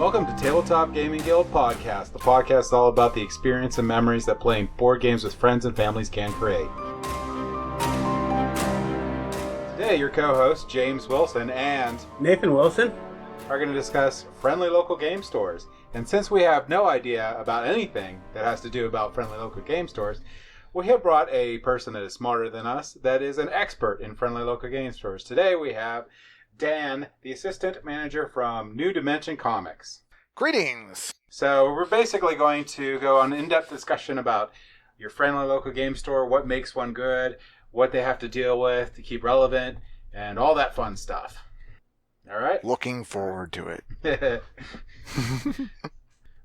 Welcome to Tabletop Gaming Guild podcast. The podcast is all about the experience and memories that playing board games with friends and families can create. Today, your co-hosts, James Wilson and Nathan Wilson, are going to discuss friendly local game stores. And since we have no idea about anything that has to do about friendly local game stores, we have brought a person that is smarter than us, that is an expert in friendly local game stores. Today we have Dan, the assistant manager from New Dimension Comics. Greetings! So we're basically going to go on an in-depth discussion about your friendly local game store, what makes one good, what they have to deal with to keep relevant, and all that fun stuff. All right? Looking forward to it.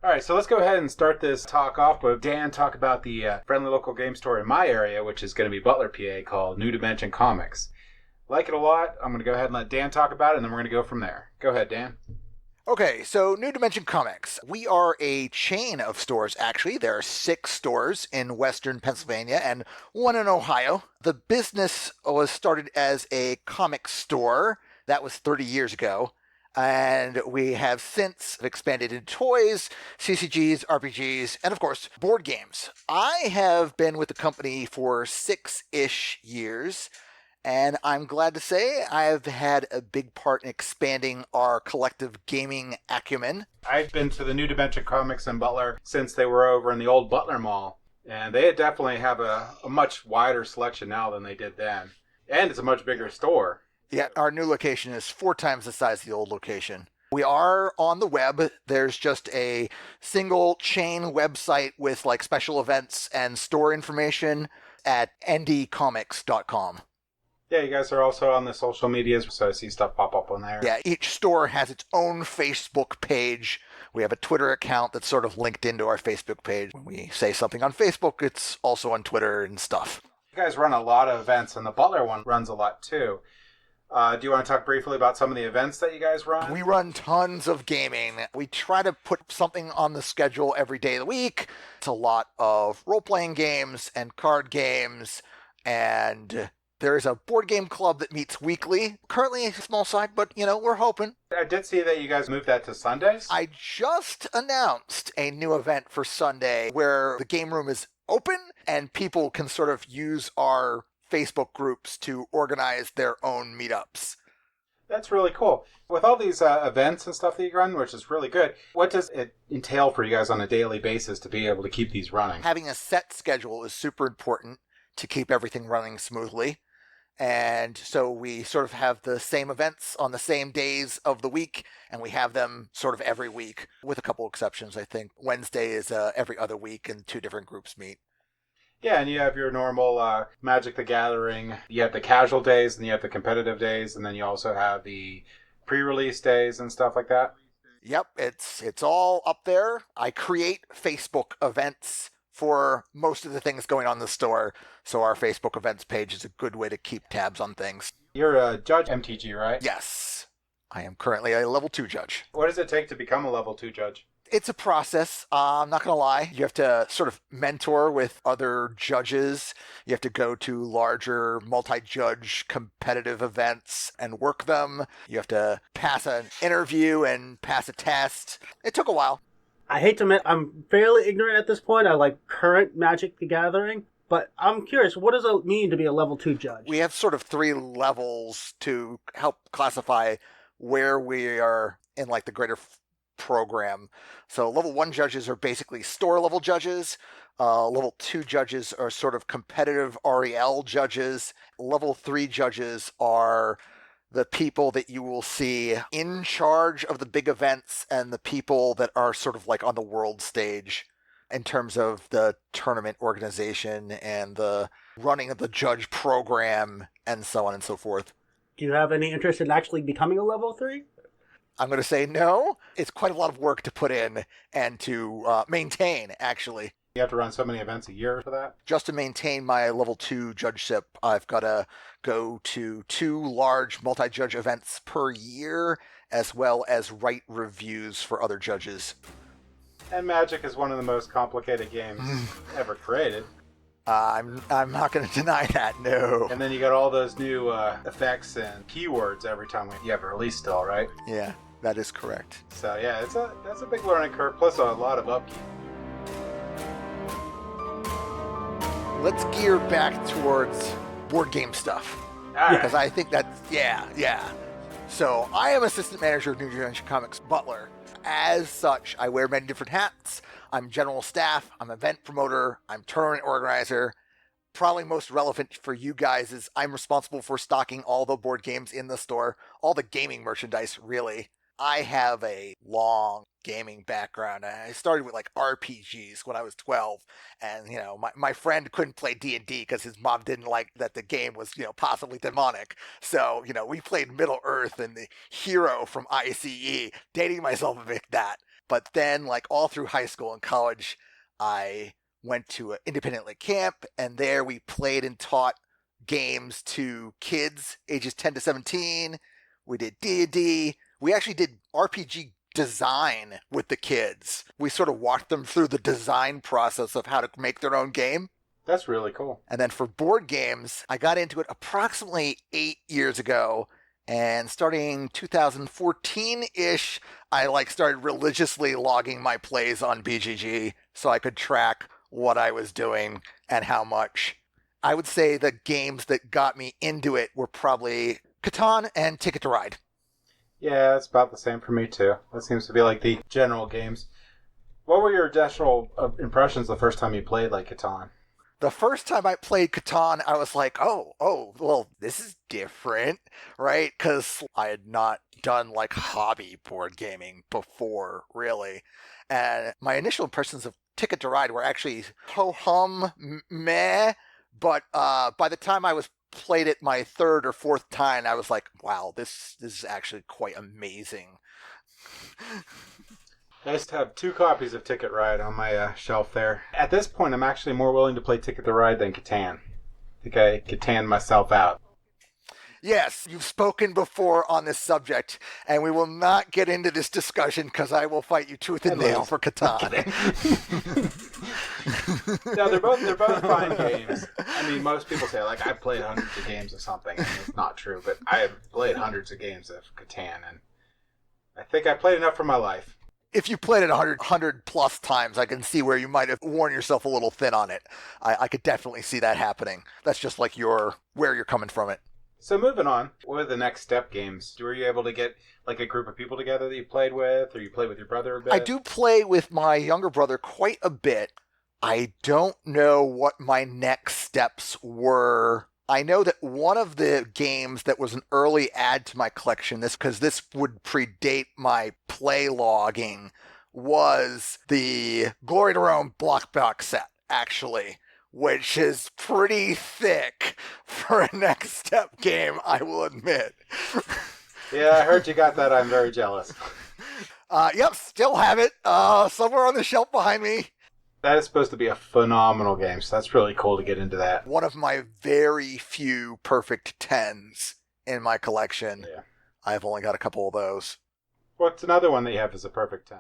All right, so let's go ahead and start this talk off with Dan talk about the friendly local game store in my area, which is going to be Butler, PA, called New Dimension Comics. Like it a lot. I'm going to go ahead and let Dan talk about it, and then we're going to go from there. Go ahead, Dan. Okay, so New Dimension Comics. We are a chain of stores, actually. There are 6 stores in western Pennsylvania and 1 in Ohio. The business was started as a comic store. That was 30 years ago. And we have since expanded into toys, CCGs, RPGs, and of course, board games. I have been with the company for 6-ish years. And I'm glad to say I've had a big part in expanding our collective gaming acumen. I've been to the New Dimension Comics in Butler since they were over in the old Butler Mall. And they definitely have a much wider selection now than they did then. And it's a much bigger store. Yeah, our new location is 4 times the size of the old location. We are on the web. There's just a single chain website with like special events and store information at ndcomics.com. Yeah, you guys are also on the social medias, so I see stuff pop up on there. Yeah, each store has its own Facebook page. We have a Twitter account that's sort of linked into our Facebook page. When we say something on Facebook, it's also on Twitter and stuff. You guys run a lot of events, and the Butler one runs a lot too. Do you want to talk briefly about some of the events that you guys run? We run tons of gaming. We try to put something on the schedule every day of the week. It's a lot of role-playing games and card games, and there is a board game club that meets weekly. Currently a small side, but, we're hoping. I did see that you guys moved that to Sundays. I just announced a new event for Sunday where the game room is open and people can sort of use our Facebook groups to organize their own meetups. That's really cool. With all these events and stuff that you run, which is really good, what does it entail for you guys on a daily basis to be able to keep these running? Having a set schedule is super important to keep everything running smoothly. And so we sort of have the same events on the same days of the week, and we have them sort of every week, with a couple exceptions, I think. Wednesday is every other week, and 2 different groups meet. Yeah, and you have your normal Magic the Gathering. You have the casual days, and you have the competitive days, and then you also have the pre-release days and stuff like that. Yep, it's all up there. I create Facebook events for most of the things going on in the store, so our Facebook events page is a good way to keep tabs on things. You're a judge MTG, right? Yes, I am currently a level 2 judge. What does it take to become a level 2 judge? It's a process. I'm not going to lie. You have to sort of mentor with other judges. You have to go to larger multi-judge competitive events and work them. You have to pass an interview and pass a test. It took a while. I hate to admit, I'm fairly ignorant at this point. I like current Magic the Gathering, but I'm curious, what does it mean to be a level 2 judge? We have sort of 3 levels to help classify where we are in like the greater program. So level 1 judges are basically store level judges. Level 2 judges are sort of competitive REL judges. Level 3 judges are the people that you will see in charge of the big events and the people that are sort of like on the world stage in terms of the tournament organization and the running of the judge program and so on and so forth. Do you have any interest in actually becoming a level 3? I'm going to say no. It's quite a lot of work to put in and to maintain, actually. You have to run so many events a year for that? Just to maintain my level 2 judgeship, I've got to go to 2 large multi-judge events per year, as well as write reviews for other judges. And Magic is one of the most complicated games ever created. I'm not going to deny that, no. And then you got all those new effects and keywords every time you have a release still, right? Yeah. That is correct. So yeah, that's a big learning curve, plus a lot of upkeep. Let's gear back towards board game stuff. Because I think that's, yeah. So I am assistant manager of New Generation Comics Butler. As such, I wear many different hats. I'm general staff, I'm event promoter, I'm tournament organizer. Probably most relevant for you guys is I'm responsible for stocking all the board games in the store, all the gaming merchandise, really. I have a long gaming background. I started with like RPGs when I was 12, and my friend couldn't play D&D because his mom didn't like that the game was possibly demonic. So we played Middle Earth and the Hero from ICE, dating myself a bit that. But then like all through high school and college, I went to an independent camp, and there we played and taught games to kids ages 10 to 17. We did D&D. We actually did RPG design with the kids. We sort of walked them through the design process of how to make their own game. That's really cool. And then for board games, I got into it approximately 8 years ago. And starting 2014-ish, I started religiously logging my plays on BGG so I could track what I was doing and how much. I would say the games that got me into it were probably Catan and Ticket to Ride. Yeah, it's about the same for me too. That seems to be like the general games. What were your general impressions the first time you played like Catan? The first time I played Catan, I was like, oh, well, this is different, right? Because I had not done like hobby board gaming before, really. And my initial impressions of Ticket to Ride were actually ho-hum, meh. But by the time I was played it my third or fourth time, I was like, wow, this is actually quite amazing. I just have 2 copies of Ticket Ride on my shelf there. At this point, I'm actually more willing to play Ticket to Ride than Catan. I think I Catan myself out. Yes, you've spoken before on this subject, and we will not get into this discussion because I will fight you tooth and nail for Catan. No, they're both fine games. I mean, most people say like I've played hundreds of games of something, and it's not true. But I have played hundreds of games of Catan, and I think I played enough for my life. If you played it 100 plus times, I can see where you might have worn yourself a little thin on it. I could definitely see that happening. That's just like where you're coming from it. So moving on, what are the next step games? Were you able to get like a group of people together that you played with, or you played with your brother a bit? I do play with my younger brother quite a bit. I don't know what my next steps were. I know that one of the games that was an early add to my collection, because this would predate my play logging, was the Glory to Rome block box set, actually, which is pretty thick for a next step game, I will admit. Yeah, I heard you got that. I'm very jealous. Yep, still have it somewhere on the shelf behind me. That is supposed to be a phenomenal game, so that's really cool to get into that. One of my very few perfect 10s in my collection. Yeah. I've only got a couple of those. What's another one that you have as a perfect 10?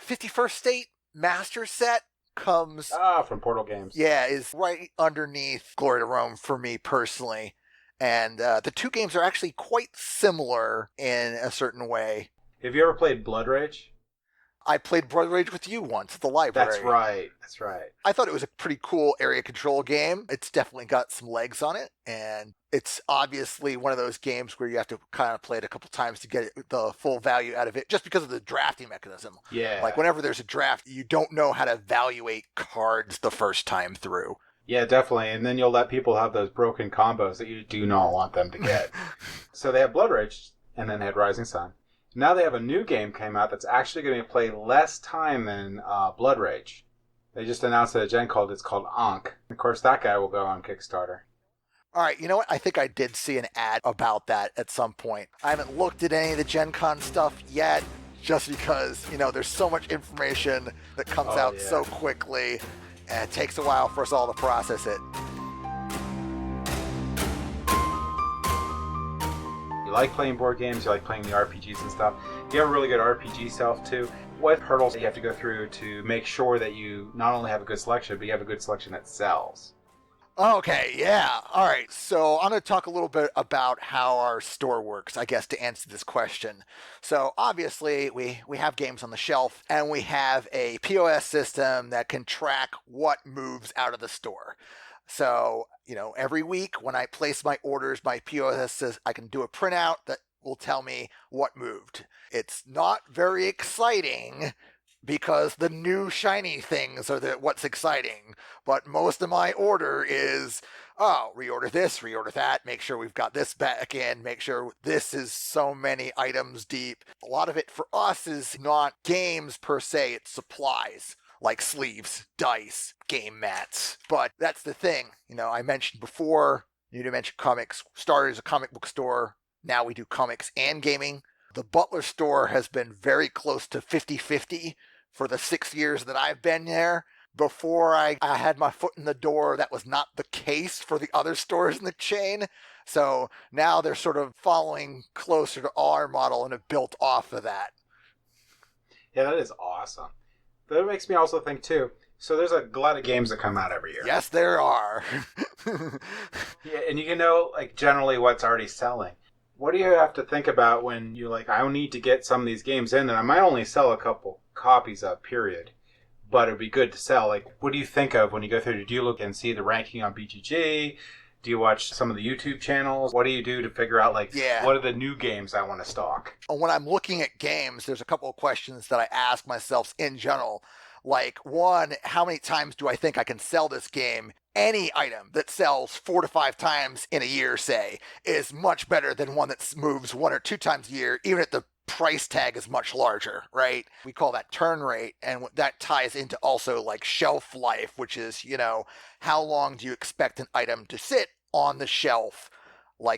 51st State Master Set comes... from Portal Games. Yeah, is right underneath Glory to Rome for me personally. And the two games are actually quite similar in a certain way. Have you ever played Blood Rage? I played Blood Rage with you once at the library. That's right. I thought it was a pretty cool area control game. It's definitely got some legs on it, and it's obviously one of those games where you have to kind of play it a couple times to get the full value out of it, just because of the drafting mechanism. Yeah. Like whenever there's a draft, you don't know how to evaluate cards the first time through. Yeah, definitely. And then you'll let people have those broken combos that you do not want them to get. So they have Blood Rage, and then they had Rising Sun. Now they have a new game came out that's actually going to play less time than Blood Rage. They just announced it at Gen Con. It's called Ankh. Of course, that guy will go on Kickstarter. All right, you know what? I think I did see an ad about that at some point. I haven't looked at any of the Gen Con stuff yet, just because, there's so much information that comes out so quickly, and it takes a while for us all to process it. You like playing board games, you like playing the RPGs and stuff. You have a really good RPG self too. What hurdles do you have to go through to make sure that you not only have a good selection, but you have a good selection that sells? Okay, yeah. All right. So I'm going to talk a little bit about how our store works, I guess, to answer this question. So obviously, we have games on the shelf, and we have a POS system that can track what moves out of the store. So, every week when I place my orders, my POS says I can do a printout that will tell me what moved. It's not very exciting because the new shiny things are what's exciting. But most of my order is, reorder this, reorder that, make sure we've got this back in, make sure this is so many items deep. A lot of it for us is not games per se, it's supplies like sleeves, dice, game mats. But that's the thing. I mentioned before, you mentioned comics, started as a comic book store. Now we do comics and gaming. The Butler store has been very close to 50-50 for the 6 years that I've been there. Before I had my foot in the door, that was not the case for the other stores in the chain. So now they're sort of following closer to our model and have built off of that. Yeah, that is awesome. That makes me also think, too, so there's a lot of games that come out every year. Yes, there are. Yeah, and you can know, generally what's already selling. What do you have to think about when you're like, I need to get some of these games in, and I might only sell a couple copies of, period, but it'd be good to sell. What do you think of when you go through? Do you look and see the ranking on BGG? Do you watch some of the YouTube channels? What do you do to figure out, what are the new games I want to stock? When I'm looking at games, there's a couple of questions that I ask myself in general. Like, one, how many times do I think I can sell this game? Any item that sells 4 to 5 times in a year, say, is much better than one that moves 1 or 2 times a year, even if the price tag is much larger, right? We call that turn rate, and that ties into also shelf life, which is, how long do you expect an item to sit on the shelf?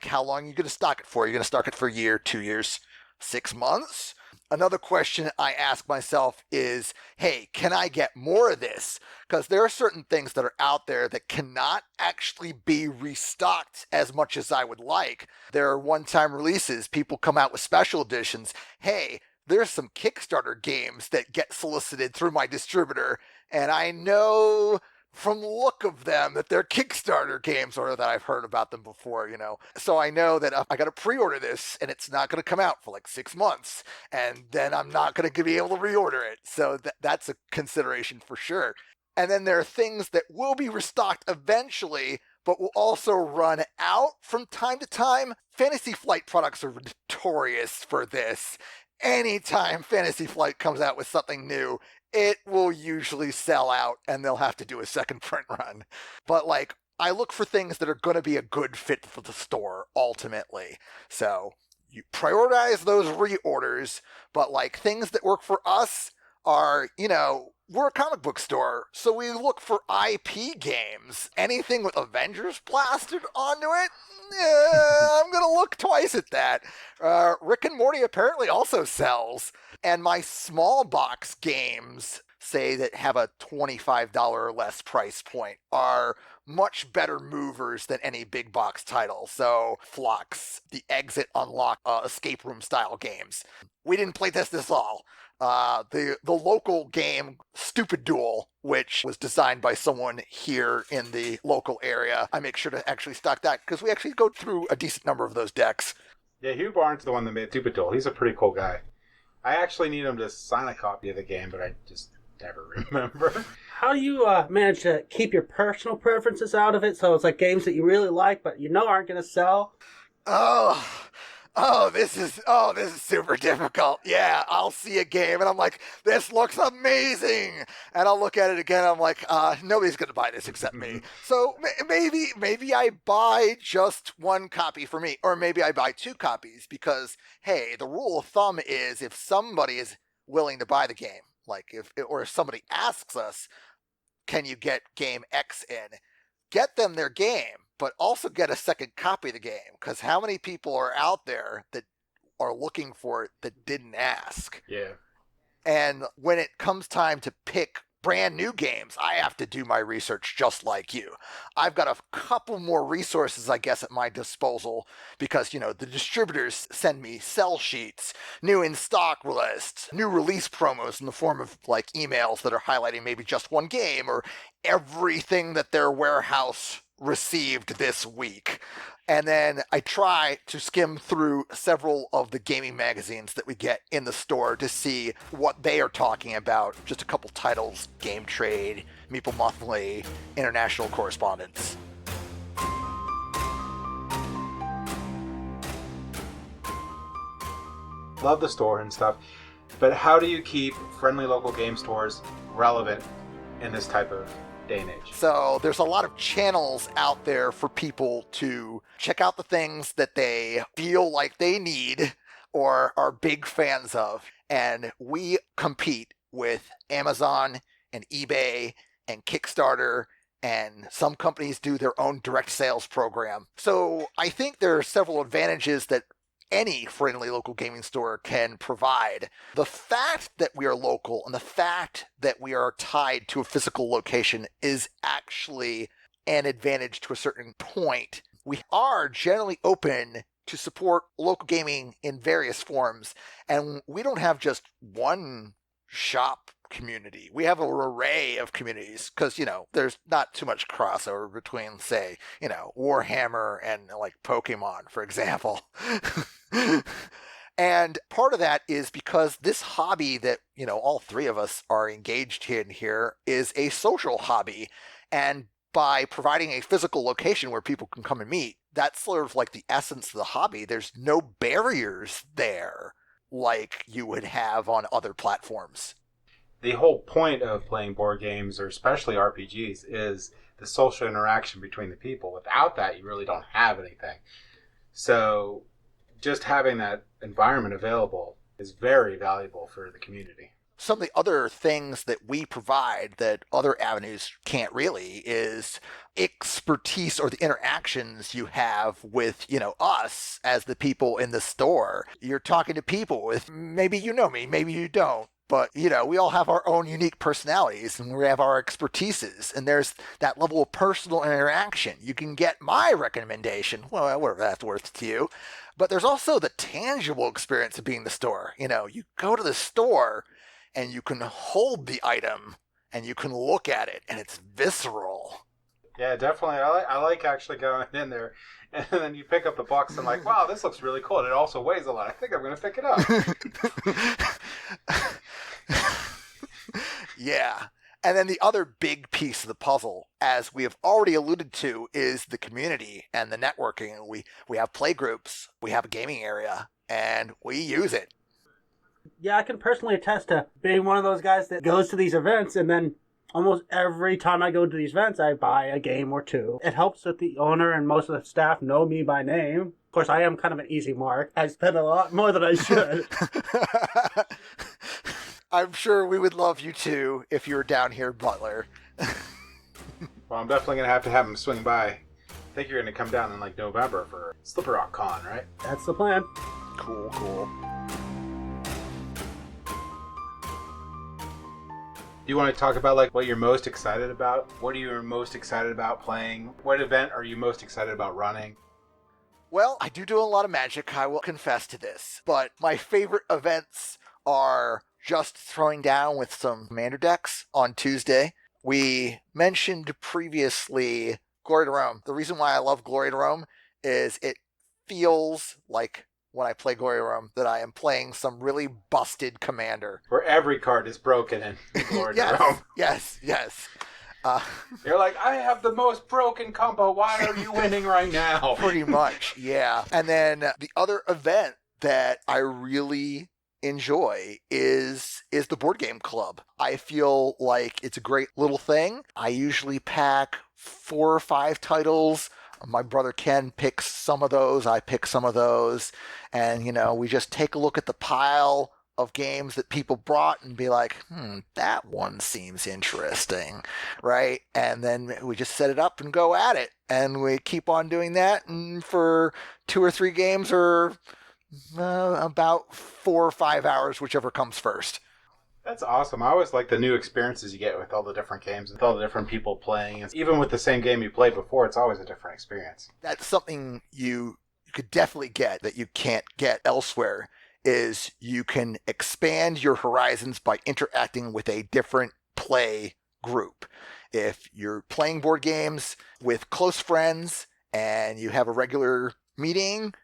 How long are you going to stock it for? Are you going to stock it for a year, 2 years, 6 months? Another question I ask myself is, hey, can I get more of this? Because there are certain things that are out there that cannot actually be restocked as much as I would like. There are one-time releases. People come out with special editions. Hey, there's some Kickstarter games that get solicited through my distributor, and I know from the look of them that they're Kickstarter games, or that I've heard about them before, So I know that I got to pre-order this and it's not going to come out for 6 months, and then I'm not going to be able to reorder it. So that's a consideration for sure. And then there are things that will be restocked eventually, but will also run out from time to time. Fantasy Flight products are notorious for this. Anytime Fantasy Flight comes out with something new, it will usually sell out and they'll have to do a second print run. But I look for things that are going to be a good fit for the store ultimately. So you prioritize those reorders, but things that work for us are, we're a comic book store, so we look for IP games. Anything with Avengers plastered onto it, I'm going to look twice at that. Rick and Morty apparently also sells. And my small box games, say that have a $25 or less price point, are much better movers than any big box title. So Flux, the Exit Unlock, escape room style games. We didn't playtest this all. The local game Stupid Duel, which was designed by someone here in the local area, I make sure to actually stock that because we actually go through a decent number of those decks. Yeah, Hugh Barnes is the one that made Stupid Duel. He's a pretty cool guy. I actually need him to sign a copy of the game, but I just never remember. How do you manage to keep your personal preferences out of it? So it's games that you really like, but aren't going to sell. This is super difficult. Yeah, I'll see a game and I'm like, this looks amazing, and I'll look at it again. And I'm like, nobody's gonna buy this except me. So maybe I buy just 1 copy for me, or maybe I buy 2 copies because hey, the rule of thumb is if somebody is willing to buy the game, if somebody asks us, can you get game X in? Get them their game, but also get a second copy of the game, because how many people are out there that are looking for it that didn't ask? Yeah. And when it comes time to pick brand new games, I have to do my research just like you. I've got a couple more resources, I guess, at my disposal because, the distributors send me sell sheets, new in stock lists, new release promos in the form of emails that are highlighting maybe just one game or everything that their warehouse received this week. And then I try to skim through several of the gaming magazines that we get in the store to see what they are talking about. Just a couple titles: Game Trade, Meeple Monthly, International Correspondence. Love the store and stuff, but how do you keep friendly local game stores relevant in this type of day and age? So there's a lot of channels out there for people to check out the things that they feel like they need or are big fans of. And we compete with Amazon and eBay and Kickstarter, and some companies do their own direct sales program. So I think there are several advantages that any friendly local gaming store can provide. The fact that we are local and the fact that we are tied to a physical location is actually an advantage to a certain point. We are generally open to support local gaming in various forms, and we don't have just one shop community. We have an array of communities because, there's not too much crossover between, say, Warhammer and like Pokemon, for example. And part of that is because this hobby that, all three of us are engaged in here is a social hobby. And by providing a physical location where people can come and meet, that's sort of like the essence of the hobby. There's no barriers there like you would have on other platforms. The whole point of playing board games, or especially RPGs, is the social interaction between the people. Without that, you really don't have anything. So just having that environment available is very valuable for the community. Some of the other things that we provide that other avenues can't really is expertise or the interactions you have with, us as the people in the store. You're talking to people with, maybe you know me, maybe you don't. But, we all have our own unique personalities and we have our expertises. And there's that level of personal interaction. You can get my recommendation, well, whatever that's worth to you. But there's also the tangible experience of being in the store. You go to the store and you can hold the item and you can look at it and it's visceral. Yeah, definitely. I like actually going in there. And then you pick up the box and like, wow, this looks really cool. And it also weighs a lot. I think I'm going to pick it up. Yeah. And then the other big piece of the puzzle, as we have already alluded to, is the community and the networking. We have play groups, we have a gaming area, and we use it. Yeah, I can personally attest to being one of those guys that goes to these events, and then almost every time I go to these events, I buy a game or two. It helps that the owner and most of the staff know me by name. Of course, I am kind of an easy mark. I spend a lot more than I should. I'm sure we would love you too if you were down here, Butler. Well, I'm definitely going to have him swing by. I think you're going to come down in like November for Slipper Rock Con, right? That's the plan. Cool. Do you want to talk about like what you're most excited about? What are you most excited about playing? What event are you most excited about running? Well, I do a lot of Magic, I will confess to this. But my favorite events are just throwing down with some Commander decks on Tuesday. We mentioned previously Glory to Rome. The reason why I love Glory to Rome is it feels like when I play Glory to Rome that I am playing some really busted Commander. Where every card is broken in Glory to Rome. Yes. You're like, I have the most broken combo. Why are you winning right now? Pretty much, yeah. And then the other event that I really enjoy is the board game club. I feel like it's a great little thing. I usually pack 4 or 5 titles. My brother Ken picks some of those. I pick some of those. And, we just take a look at the pile of games that people brought and be like, that one seems interesting, right? And then we just set it up and go at it. And we keep on doing that. And for 2 or 3 games or about 4 or 5 hours, whichever comes first. That's awesome. I always like the new experiences you get with all the different games, with all the different people playing. Even with the same game you played before, it's always a different experience. That's something you could definitely get that you can't get elsewhere, is you can expand your horizons by interacting with a different play group. If you're playing board games with close friends and you have a regular meeting,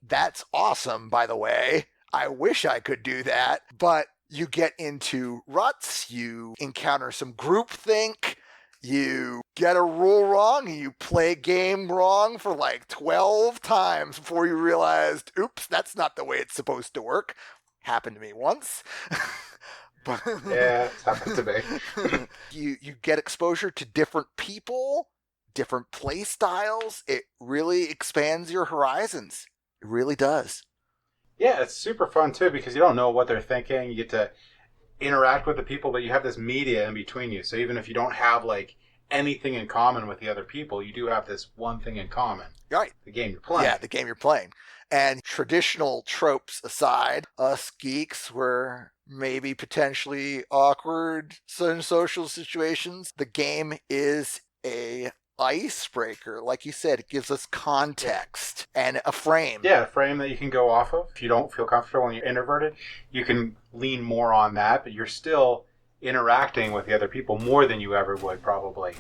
that's awesome, by the way. I wish I could do that, but you get into ruts, you encounter some groupthink, you get a rule wrong, and you play a game wrong for like 12 times before you realized, oops, that's not the way it's supposed to work. Happened to me once. But Yeah, it's happened to me. you get exposure to different people, different play styles. It really expands your horizons. It really does. Yeah, it's super fun too because you don't know what they're thinking. You get to interact with the people, but you have this media in between you. So even if you don't have like anything in common with the other people, you do have this one thing in common. Right. The game you're playing. Yeah, the game you're playing. And traditional tropes aside, us geeks were maybe potentially awkward in social situations. The game is a icebreaker. Like you said, it gives us context and a frame. Yeah, a frame that you can go off of. If you don't feel comfortable and you're introverted, you can lean more on that, but you're still interacting with the other people more than you ever would probably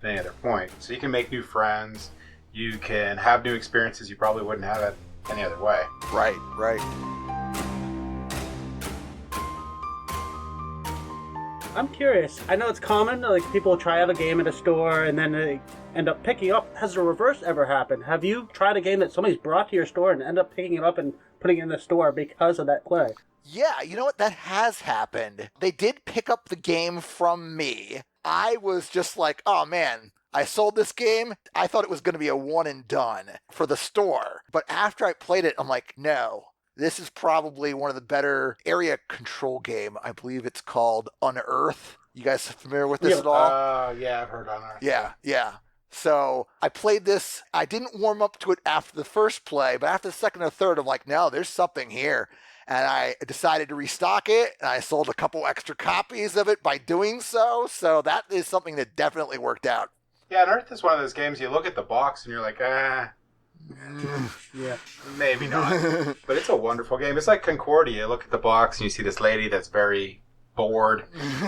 at any other point. So you can make new friends. You can have new experiences you probably wouldn't have it any other way. Right, right. I'm curious. I know it's common, like people try out a game at a store and then they end up picking up. Has the reverse ever happened? Have you tried a game that somebody's brought to your store and end up picking it up and putting it in the store because of that play? Yeah, you know what? That has happened. They did pick up the game from me. I was just like, oh man, I sold this game. I thought it was going to be a one and done for the store. But after I played it, I'm like, no. This is probably one of the better area control game. I believe it's called Unearth. You guys familiar with this at all? Yeah, I've heard on Earth. Yeah. So I played this. I didn't warm up to it after the first play, but after the second or third, I'm like, no, there's something here. And I decided to restock it, and I sold a couple extra copies of it by doing so. So that is something that definitely worked out. Yeah, Unearth is one of those games you look at the box and you're like, Yeah. maybe not. But it's a wonderful game. It's like Concordia. You look at the box and you see this lady that's very bored.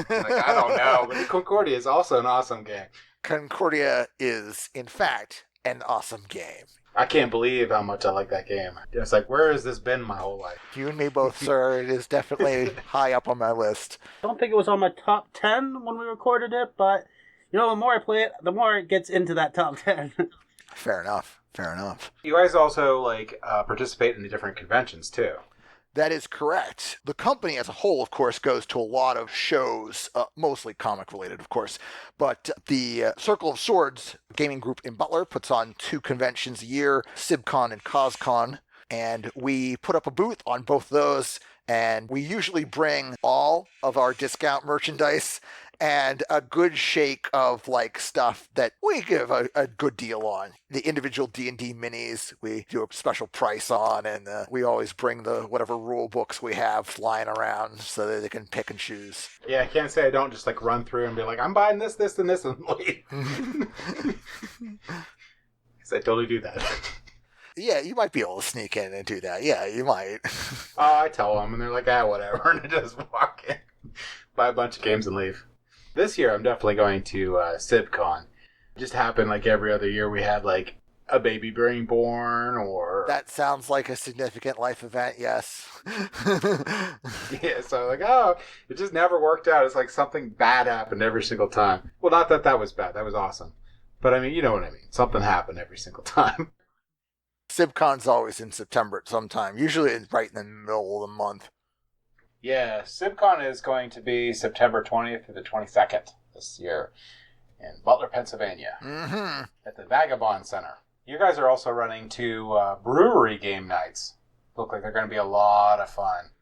Like, I don't know. But Concordia is also an awesome game. Concordia is, in fact, an awesome game. I can't believe how much I like that game. It's like, where has this been my whole life? You and me both, sir. It is definitely high up on my list. I don't think it was on my top 10 when we recorded it, but you know, the more I play it, the more it gets into that top 10. Fair enough. You guys also participate in the different conventions too. That is correct. The company as a whole, of course, goes to a lot of shows, mostly comic related, of course. But the Circle of Swords gaming group in Butler puts on 2 conventions a year, SibCon and CosCon. And we put up a booth on both those. And we usually bring all of our discount merchandise and a good shake of like stuff that we give a good deal on. The individual D&D minis we do a special price on, and we always bring the whatever rule books we have lying around so that they can pick and choose. Yeah, I can't say I don't just like run through and be like, I'm buying this, this, and this, and leave. Because I totally do that. Yeah, you might be able to sneak in and do that. Yeah, you might. I tell them, and they're like, whatever, and I just walk in, buy a bunch of games, and leave. This year, I'm definitely going to SibCon. It just happened like every other year. We had like a baby being born, or that sounds like a significant life event. Yes. Yeah. So like, it just never worked out. It's like something bad happened every single time. Well, not that that was bad. That was awesome. But I mean, you know what I mean. Something happened every single time. SibCon's always in September at some time. Usually it's right in the middle of the month. Yeah, SibCon is going to be September 20th through the 22nd this year in Butler, Pennsylvania, at the Vagabond Center. You guys are also running 2 brewery game nights. Look like they're going to be a lot of fun.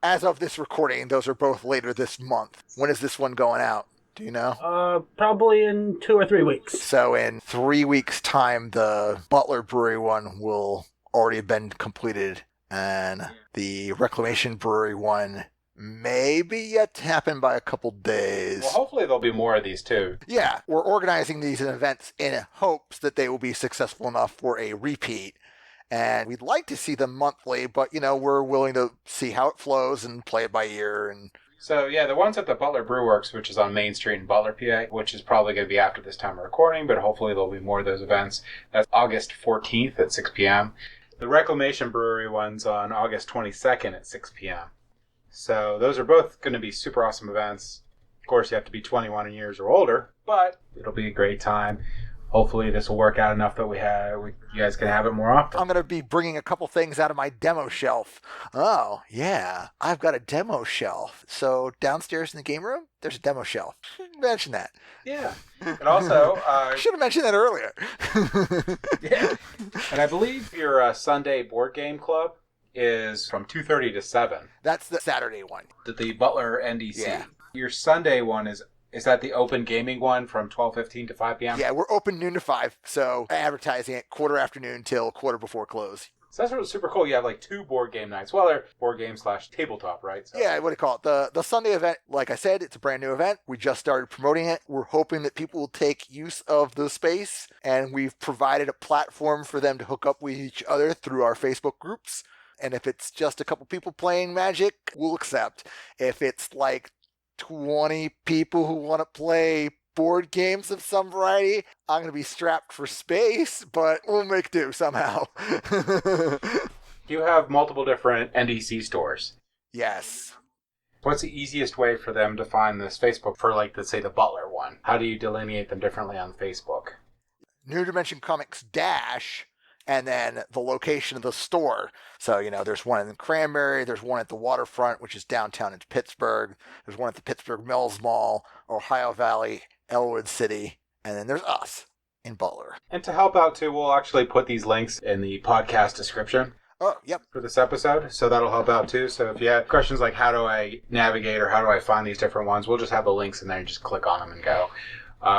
As of this recording, those are both later this month. When is this one going out? Do you know? Probably in 2 or 3 weeks. So in 3 weeks' time, the Butler Brewery one will already have been completed. And the Reclamation Brewery one may be yet to happen by a couple days. Well, hopefully there'll be more of these too. Yeah, we're organizing these events in hopes that they will be successful enough for a repeat. And we'd like to see them monthly, but, you know, we're willing to see how it flows and play it by ear. And So, yeah, the one's at the Butler Brew Works, which is on Main Street in Butler, PA, which is probably going to be after this time of recording, but hopefully there'll be more of those events. That's August 14th at 6 p.m. The Reclamation Brewery one's on August 22nd at 6 p.m. So those are both going to be super awesome events. Of course, you have to be 21 years or older, but it'll be a great time. Hopefully this will work out enough that you guys can have it more often. I'm going to be bringing a couple things out of my demo shelf. Oh, yeah, I've got a demo shelf. So downstairs in the game room, there's a demo shelf. Mention that. Yeah. And also... should have mentioned that earlier. Yeah. And I believe your Sunday board game club is from 2:30 to 7. That's the Saturday one. The Butler NDC. Yeah. Your Sunday one is that the open gaming one from 12:15 to 5 p.m.? Yeah, we're open noon to 5, so advertising it quarter afternoon till quarter before close. So that's really super cool. You have like 2 board game nights. Well, they're board game / tabletop, right? So. Yeah, what do you call it? The Sunday event, like I said, it's a brand new event. We just started promoting it. We're hoping that people will take use of the space, and we've provided a platform for them to hook up with each other through our Facebook groups. And if it's just a couple people playing Magic, we'll accept. If it's like 20 people who want to play board games of some variety, I'm going to be strapped for space, but we'll make do somehow. You have multiple different NDC stores. Yes. What's the easiest way for them to find this Facebook for, like, let's say, the Butler one? How do you delineate them differently on Facebook? New Dimension Comics Dash, and then the location of the store. So, there's one in Cranberry, there's one at the waterfront, which is downtown in Pittsburgh. There's one at the Pittsburgh Mills Mall, Ohio Valley, Elwood City, and then there's us in Butler. And to help out, too, we'll actually put these links in the podcast description. Oh, yep. For this episode, so that'll help out, too. So if you have questions like how do I navigate or how do I find these different ones, we'll just have the links in there and just click on them and go.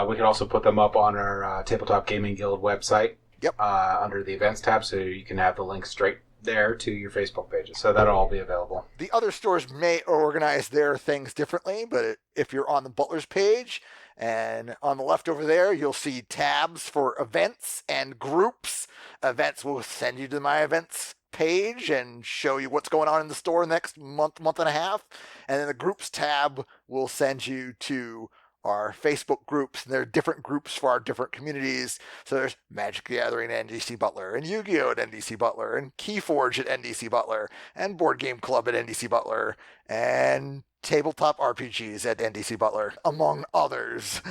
We can also put them up on our Tabletop Gaming Guild website. Yep. Under the events tab, so you can have the link straight there to your Facebook pages. So that'll all be available. The other stores may organize their things differently, but if you're on the Butler's page, and on the left over there, you'll see tabs for events and groups. Events will send you to my events page and show you what's going on in the store next month and a half. And then the groups tab will send you to our Facebook groups, and there are different groups for our different communities. So there's Magic the Gathering at NDC Butler, and Yu-Gi-Oh! At NDC Butler, and Keyforge at NDC Butler, and Board Game Club at NDC Butler, and Tabletop RPGs at NDC Butler, among others.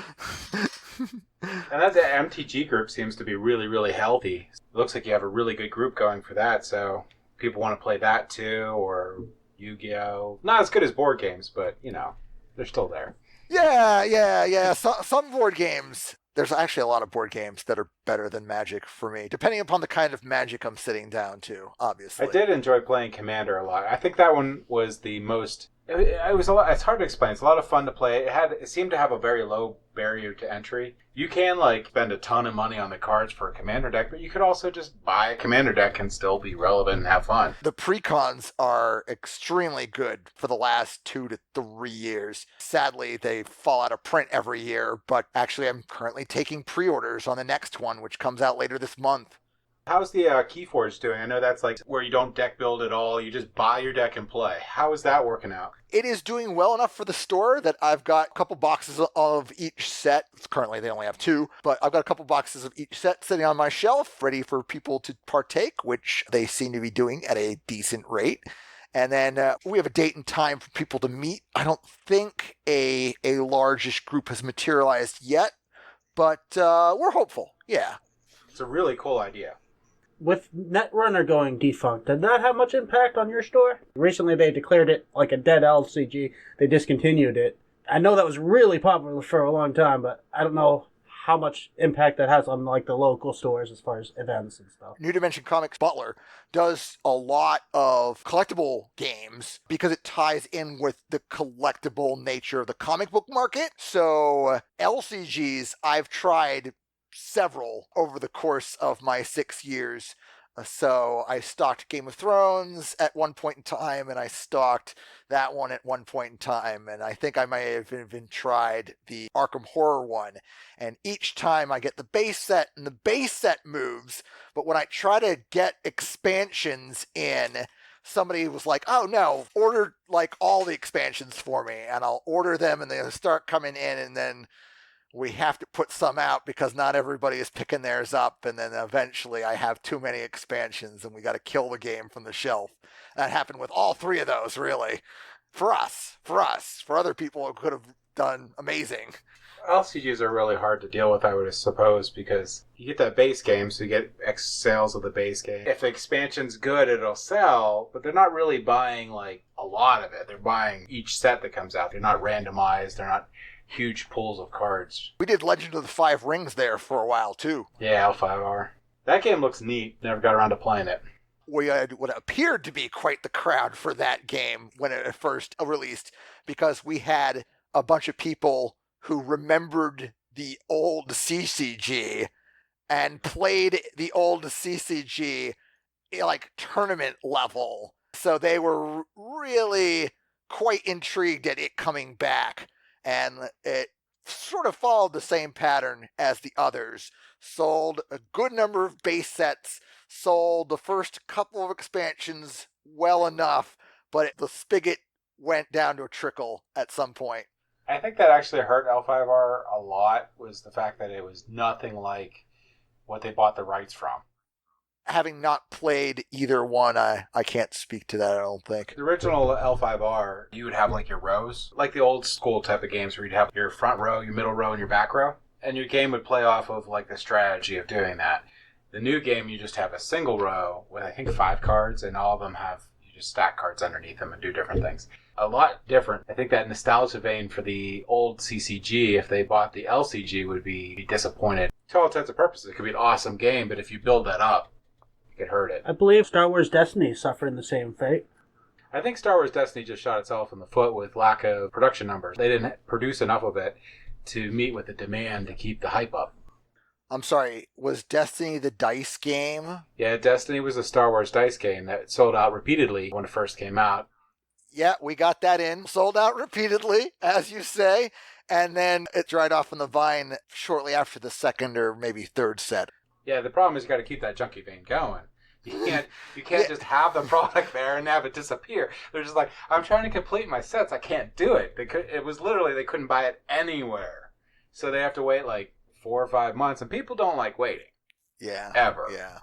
And that MTG group seems to be really, really healthy. It looks like you have a really good group going for that, so people want to play that too, or Yu-Gi-Oh! Not as good as board games, but, they're still there. Yeah. Some board games. There's actually a lot of board games that are better than Magic for me, depending upon the kind of Magic I'm sitting down to, obviously. I did enjoy playing Commander a lot. I think that one was the most... It was a lot. It's hard to explain. It's a lot of fun to play. It seemed to have a very low barrier to entry. You can spend a ton of money on the cards for a commander deck, but you could also just buy a commander deck and still be relevant and have fun. The precons are extremely good for the last 2 to 3 years. Sadly, they fall out of print every year, but actually I'm currently taking pre-orders on the next one, which comes out later this month. How's the Keyforge doing? I know that's where you don't deck build at all. You just buy your deck and play. How is that working out? It is doing well enough for the store that I've got a couple boxes of each set. Currently, they only have 2, but I've got a couple boxes of each set sitting on my shelf, ready for people to partake, which they seem to be doing at a decent rate. And then we have a date and time for people to meet. I don't think a largish group has materialized yet, but we're hopeful. Yeah. It's a really cool idea. With Netrunner going defunct, did that have much impact on your store? Recently they declared it like a dead LCG. They discontinued it. I know that was really popular for a long time, but I don't know how much impact that has on the local stores as far as events and stuff. New Dimension Comics Butler does a lot of collectible games because it ties in with the collectible nature of the comic book market. So LCGs, I've tried several over the course of my 6 years. So I stocked Game of Thrones at one point in time, and I stocked that one at one point in time, and I think I may have even tried the Arkham Horror one. And each time I get the base set, and the base set moves, but when I try to get expansions in, somebody was like, oh no, order like all the expansions for me, and I'll order them and they'll start coming in, and then we have to put some out because not everybody is picking theirs up, and then eventually I have too many expansions and we got to kill the game from the shelf. That happened with all 3 of those, really. For us. For other people, it could have done amazing. LCGs are really hard to deal with, I would suppose, because you get that base game, so you get X sales of the base game. If the expansion's good, it'll sell, but they're not really buying like a lot of it. They're buying each set that comes out. They're not randomized. They're not huge pools of cards. We did Legend of the Five Rings there for a while, too. Yeah, L5R. That game looks neat. Never got around to playing it. We had what appeared to be quite the crowd for that game when it first released, because we had a bunch of people who remembered the old CCG and played the old CCG like tournament level. So they were really quite intrigued at it coming back, and it sort of followed the same pattern as the others. Sold a good number of base sets, sold the first couple of expansions well enough, but the spigot went down to a trickle at some point. I think that actually hurt L5R a lot, was the fact that it was nothing like what they bought the rights from. Having not played either one, I can't speak to that, I don't think. The original L5R, you would have like your rows, like the old school type of games where you'd have your front row, your middle row, and your back row. And your game would play off of like the strategy of doing that. The new game, you just have a single row with I think 5 cards, and all of them you just stack cards underneath them and do different things. A lot different. I think that nostalgia vein for the old CCG, if they bought the LCG, would be disappointed. To all intents and purposes, it could be an awesome game, but if you build that up, it could hurt it. I believe Star Wars Destiny is suffering the same fate. I think Star Wars Destiny just shot itself in the foot with lack of production numbers. They didn't produce enough of it to meet with the demand to keep the hype up. I'm sorry, was Destiny the dice game? Yeah, Destiny was a Star Wars dice game that sold out repeatedly when it first came out. Yeah, we got that in. Sold out repeatedly, as you say. And then it dried off on the vine shortly after the second or maybe third set. Yeah, the problem is you got to keep that junkie vein going. You can't just have the product there and have it disappear. They're just like, I'm trying to complete my sets. I can't do it. It was literally they couldn't buy it anywhere. So they have to wait like 4 or 5 months. And people don't like waiting. Yeah. Ever. Yeah.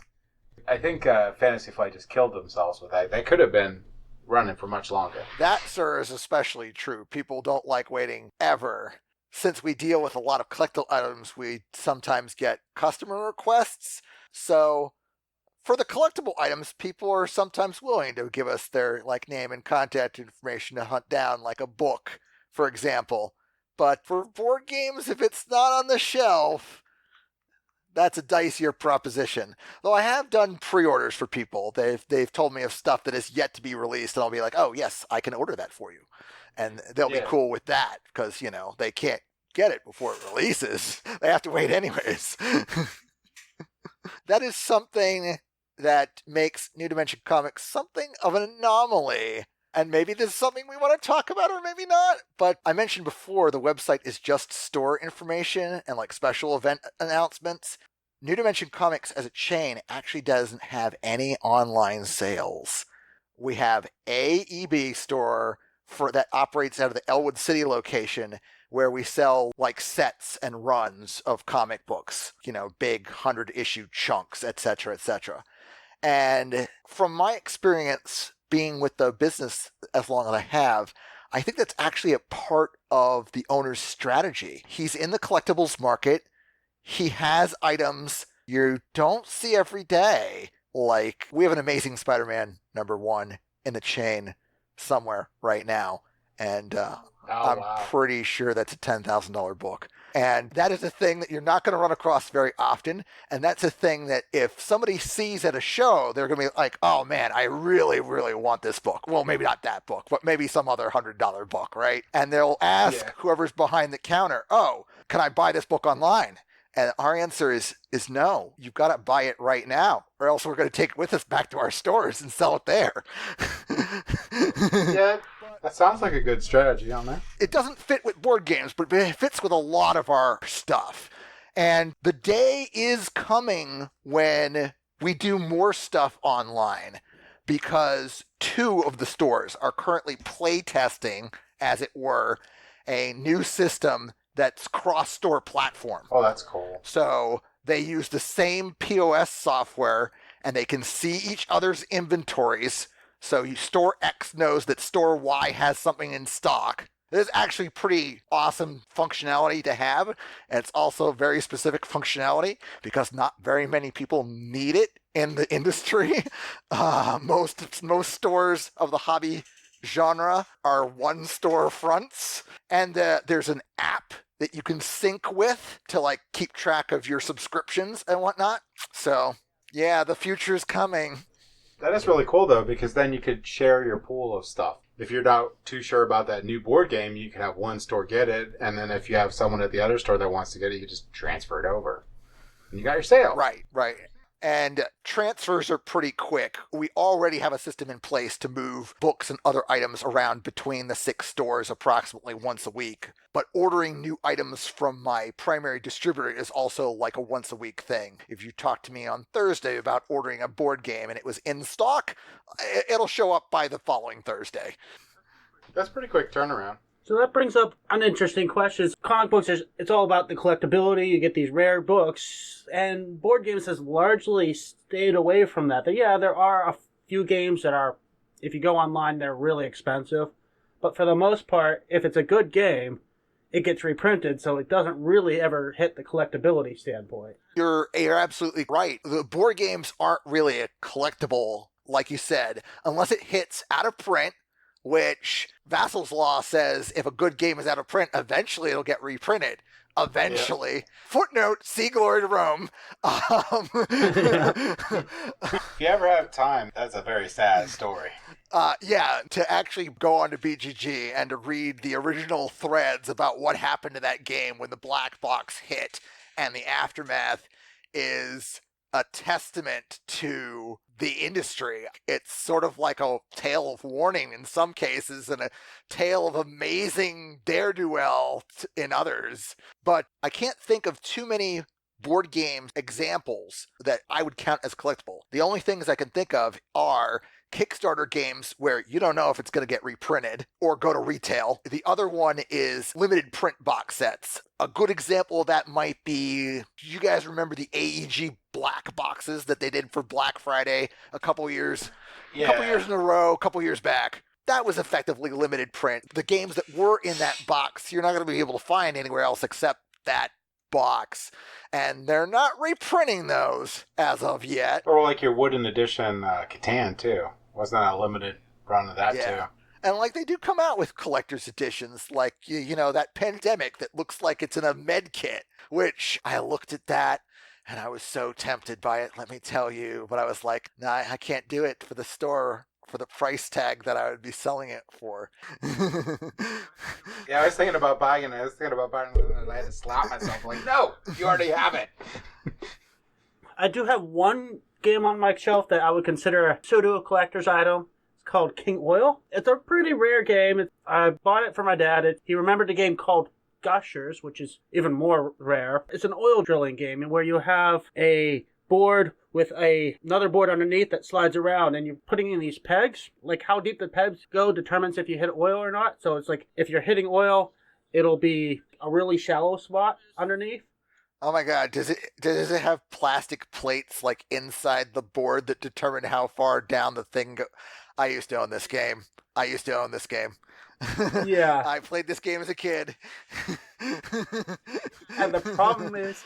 I think Fantasy Flight just killed themselves with that. They could have been running for much longer. That, sir, is especially true. People don't like waiting ever. Since we deal with a lot of collectible items, we sometimes get customer requests. So for the collectible items, people are sometimes willing to give us their like name and contact information to hunt down, like a book, for example. But for board games, if it's not on the shelf, that's a dicier proposition. Though I have done pre-orders for people. They've told me of stuff that is yet to be released, and I'll be like, oh, yes, I can order that for you. And they'll be cool with that because, you know, they can't get it before it releases. They have to wait anyways. That is something that makes New Dimension Comics something of an anomaly. And maybe this is something we want to talk about or maybe not. But I mentioned before, the website is just store information and like special event announcements. New Dimension Comics as a chain actually doesn't have any online sales. We have a EB store that operates out of the Elwood City location where we sell like sets and runs of comic books, you know, big 100-issue chunks, etc., etc. And from my experience being with the business as long as I have, I think that's actually a part of the owner's strategy. He's in the collectibles market. He has items you don't see every day. Like, we have an Amazing Spider-Man #1 in the chain somewhere right now. And I'm pretty sure that's a $10,000 book. And that is a thing that you're not going to run across very often. And that's a thing that if somebody sees at a show, they're going to be like, oh man, I really, really want this book. Well, maybe not that book, but maybe some other $100 book, right? And they'll ask whoever's behind the counter, oh, can I buy this book online? And our answer is no. You've got to buy it right now, or else we're going to take it with us back to our stores and sell it there. Yeah, that sounds like a good strategy on there. It doesn't fit with board games, but it fits with a lot of our stuff. And the day is coming when we do more stuff online. because 2 of the stores are currently play testing, as it were, a new system that's cross-store platform. Oh, that's cool. So they use the same POS software, and they can see each other's inventories. So store X knows that store Y has something in stock. This is actually pretty awesome functionality to have, and it's also very specific functionality because not very many people need it in the industry. Most stores of the hobby genre are one store fronts, and there's an app that you can sync with to like keep track of your subscriptions and whatnot. So yeah, the future is coming. That is really cool though, because then you could share your pool of stuff. If you're not too sure about that new board game, you can have one store get it, and then if you have someone at the other store that wants to get it, you can just transfer it over. And you got your sale. Right. And transfers are pretty quick. We already have a system in place to move books and other items around between the 6 stores approximately once a week. But ordering new items from my primary distributor is also like a once a week thing. If you talk to me on Thursday about ordering a board game and it was in stock, it'll show up by the following Thursday. That's pretty quick turnaround. So that brings up an interesting question. Comic books, it's all about the collectability. You get these rare books, and board games has largely stayed away from that. Yeah, there are a few games that are, if you go online, they're really expensive. But for the most part, if it's a good game, it gets reprinted, so it doesn't really ever hit the collectability standpoint. You're absolutely right. The board games aren't really a collectible, like you said, unless it hits out of print, which Vassal's Law says if a good game is out of print, eventually it'll get reprinted. Eventually. Yeah. Footnote, see Glory to Rome. If you ever have time, that's a very sad story. Yeah, to actually go on to BGG and to read the original threads about what happened to that game when the black box hit and the aftermath is a testament to the industry. It's sort of like a tale of warning in some cases and a tale of amazing dare-do-well in others. But I can't think of too many board game examples that I would count as collectible. The only things I can think of are Kickstarter games where you don't know if it's going to get reprinted or go to retail. The other one is limited print box sets. A good example of that might be, do you guys remember the AEG black boxes that they did for Black Friday a couple years in a row, a couple years back? That was effectively limited print. The games that were in that box, you're not going to be able to find anywhere else except that box, and they're not reprinting those as of yet. Or like your wooden edition Catan too. Wasn't that a limited run of that too? And like they do come out with collector's editions, like you know that Pandemic that looks like it's in a med kit, which I looked at that and I was so tempted by it, let me tell you, but I was like, nah, I can't do it for the store for the price tag that I would be selling it for. Yeah, I was thinking about buying it. And I had to slap myself like, no, you already have it. I do have one game on my shelf that I would consider a pseudo collector's item. It's called King Oil. It's a pretty rare game. I bought it for my dad. He remembered a game called Gushers, which is even more rare. It's an oil drilling game where you have a board with another board underneath that slides around, and you're putting in these pegs. Like how deep the pegs go determines if you hit oil or not. So it's like if you're hitting oil, it'll be a really shallow spot underneath. Oh my God, does it have plastic plates like inside the board that determine how far down the thing goes? I used to own this game. Yeah. I played this game as a kid. And the problem is,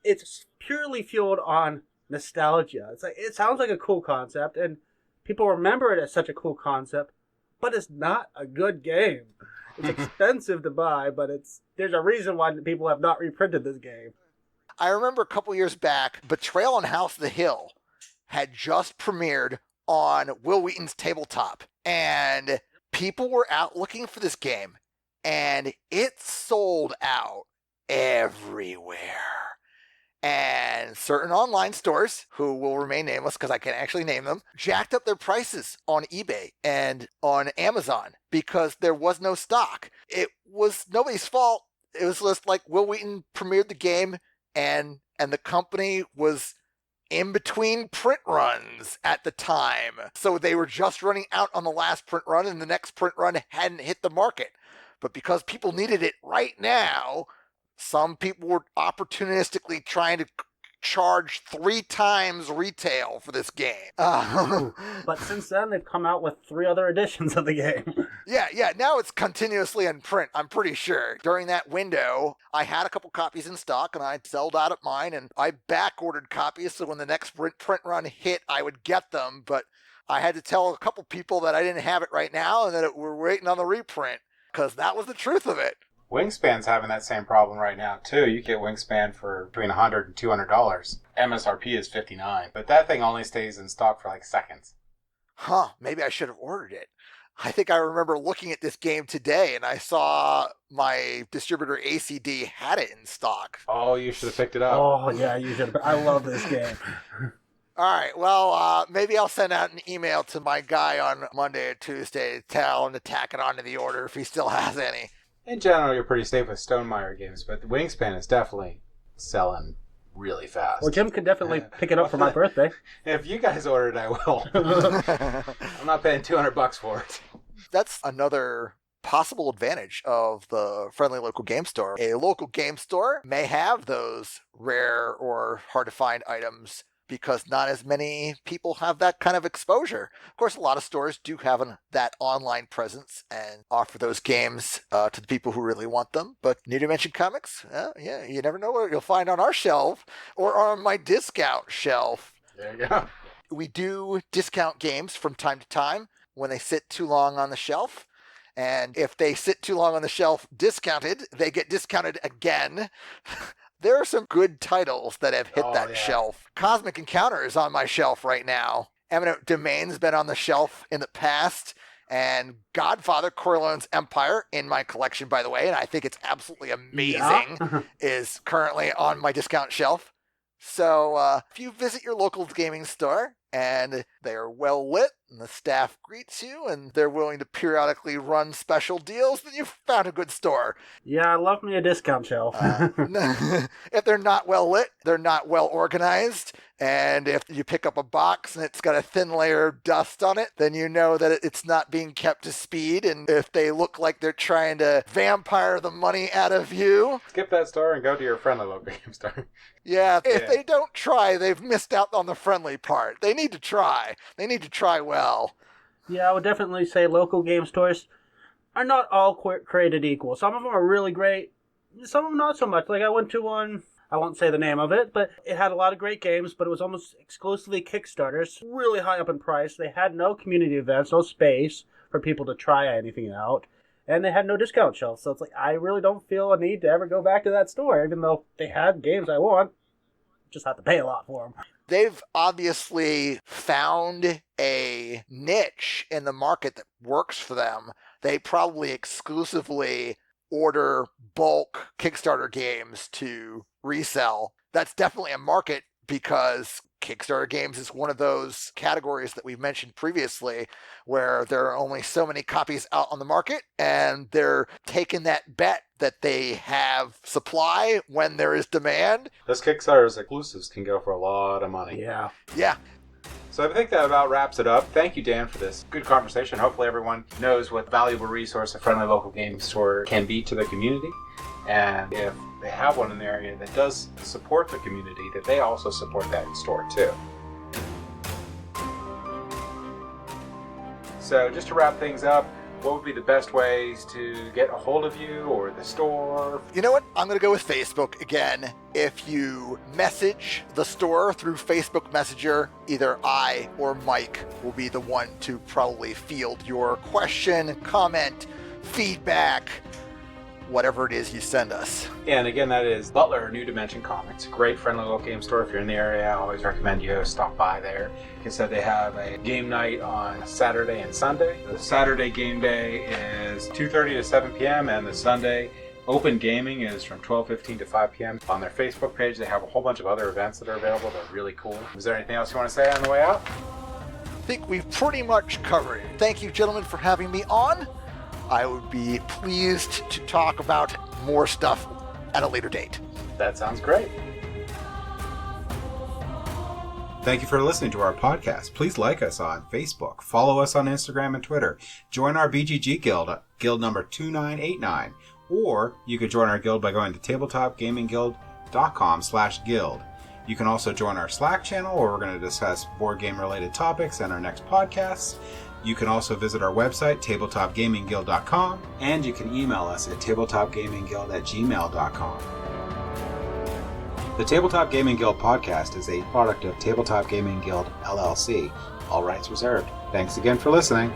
it's purely fueled on nostalgia. It's like, it sounds like a cool concept, and people remember it as such a cool concept, but it's not a good game. It's expensive to buy, but there's a reason why people have not reprinted this game. I remember a couple years back, Betrayal on House of the Hill had just premiered on Will Wheaton's Tabletop, and people were out looking for this game, and it sold out everywhere. And certain online stores, who will remain nameless because I can't actually name them, jacked up their prices on eBay and on Amazon because there was no stock. It was nobody's fault. It was just like Will Wheaton premiered the game, and the company was in between print runs at the time. So they were just running out on the last print run, and the next print run hadn't hit the market. But because people needed it right now, some people were opportunistically trying to charge 3 times retail for this game. But since then, they've come out with 3 other editions of the game. Yeah, now it's continuously in print, I'm pretty sure. During that window, I had a couple copies in stock, and I sold out at mine, and I back-ordered copies, so when the next print run hit, I would get them, but I had to tell a couple people that I didn't have it right now, and that we're waiting on the reprint, because that was the truth of it. Wingspan's having that same problem right now, too. You get Wingspan for between $100 and $200. MSRP is $59, but that thing only stays in stock for like seconds. Huh, maybe I should have ordered it. I think I remember looking at this game today, and I saw my distributor ACD had it in stock. Oh, you should have picked it up. Oh, yeah, you should have. I love this game. All right, well, maybe I'll send out an email to my guy on Monday or Tuesday to tell him to tack it onto the order if he still has any. In general, you're pretty safe with Stonemaier games, but the Wingspan is definitely selling really fast. Well, Jim could definitely pick it up for my birthday. If you guys order it, I will. I'm not paying $200 for it. That's another possible advantage of the friendly local game store. A local game store may have those rare or hard to find items because not as many people have that kind of exposure. Of course, a lot of stores do have that online presence and offer those games to the people who really want them. But New Dimension Comics, yeah, you never know what you'll find on our shelf or on my discount shelf. There you go. We do discount games from time to time when they sit too long on the shelf. And if they sit too long on the shelf discounted, they get discounted again. There are some good titles that have hit that shelf. Cosmic Encounter is on my shelf right now. Eminent Domain's been on the shelf in the past. And Godfather, Corleone's Empire, in my collection, by the way, and I think it's absolutely amazing, is currently on my discount shelf. So if you visit your local gaming store and they are well lit and the staff greets you and they're willing to periodically run special deals, then you've found a good store. Yeah, I love me a discount shelf. If they're not well lit, they're not well organized. And if you pick up a box and it's got a thin layer of dust on it, then you know that it's not being kept to speed. And if they look like they're trying to vampire the money out of you... Skip that store and go to your friendly local game store. Yeah, if they don't try, they've missed out on the friendly part. They need to try. They need to try well. Yeah, I would definitely say local game stores are not all created equal. Some of them are really great. Some of them not so much. Like I went to one... I won't say the name of it, but it had a lot of great games, but it was almost exclusively Kickstarters, really high up in price. They had no community events, no space for people to try anything out, and they had no discount shelf. So it's like, I really don't feel a need to ever go back to that store, even though they had games I want. Just have to pay a lot for them. They've obviously found a niche in the market that works for them. They probably exclusively order bulk Kickstarter games to resell. That's definitely a market because Kickstarter games is one of those categories that we've mentioned previously where there are only so many copies out on the market and they're taking that bet that they have supply when there is demand. Those Kickstarter's exclusives can go for a lot of money. Yeah. So I think that about wraps it up. Thank you, Dan, for this good conversation. Hopefully everyone knows what valuable resource a friendly local game store can be to the community. And if they have one in the area that does support the community, that they also support that store too. So just to wrap things up, what would be the best ways to get a hold of you or the store? You know what? I'm going to go with Facebook again. If you message the store through Facebook Messenger, either I or Mike will be the one to probably field your question, comment, feedback, whatever it is you send us. And again, that is Butler New Dimension Comics. Great friendly local game store. If you're in the area, I always recommend you stop by there. Like I said, they have a game night on Saturday and Sunday. The Saturday game day is 2:30 to 7 p.m. and the Sunday open gaming is from 12:15 to 5 p.m. On their Facebook page, they have a whole bunch of other events that are available. They're really cool. Is there anything else you want to say on the way out? I think we've pretty much covered it. Thank you, gentlemen, for having me on. I would be pleased to talk about more stuff at a later date. That sounds great. Thank you for listening to our podcast. Please like us on Facebook, follow us on Instagram and Twitter, join our BGG Guild, Guild number 2989, or you could join our guild by going to tabletopgamingguild.com/guild. You can also join our Slack channel where we're going to discuss board game related topics and our next podcasts. You can also visit our website, tabletopgamingguild.com, and you can email us at tabletopgamingguild@gmail.com. The Tabletop Gaming Guild podcast is a product of Tabletop Gaming Guild, LLC. All rights reserved. Thanks again for listening.